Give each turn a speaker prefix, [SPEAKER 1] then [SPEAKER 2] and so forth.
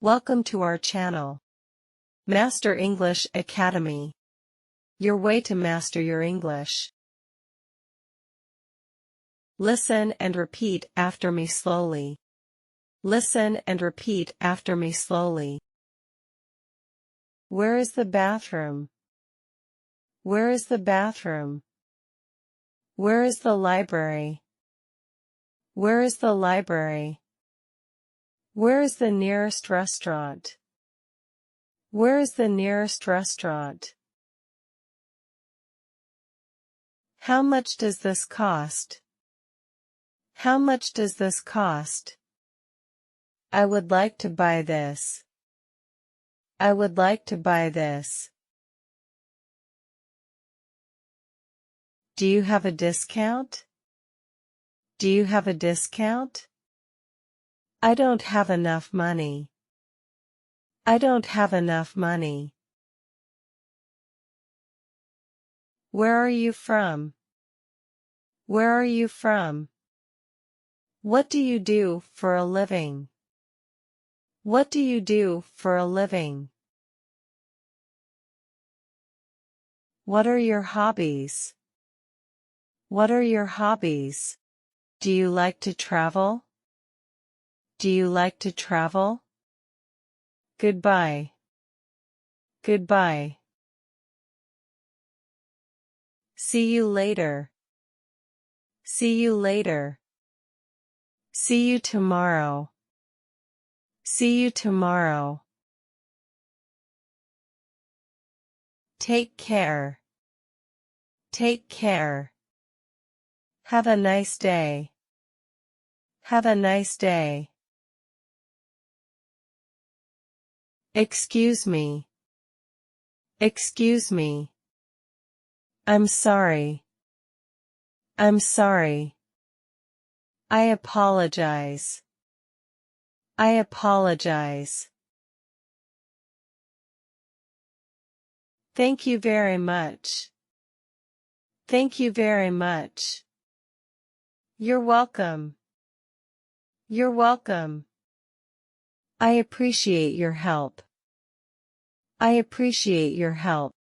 [SPEAKER 1] Welcome to our channel. Master English Academy. Your way to master your English. Listen and repeat after me slowly. Listen and repeat after me slowly. Where is the bathroom? Where is the bathroom? Where is the library? Where is the library? Where is the nearest restaurant? Where is the nearest restaurant? How much does this cost? How much does this cost? I would like to buy this. I would like to buy this. Do you have a discount? Do you have a discount? I don't have enough money. I don't have enough money. Where are you from? Where are you from? What do you do for a living? What do you do for a living? What are your hobbies? What are your hobbies? Do you like to travel? Do you like to travel? Goodbye. Goodbye. See you later. See you later. See you tomorrow. See you tomorrow. Take care. Take care. Have a nice day. Have a nice day. Excuse me. Excuse me. I'm sorry. I'm sorry. I apologize. I apologize. Thank you very much. Thank you very much. You're welcome. You're welcome. I appreciate your help. I appreciate your help.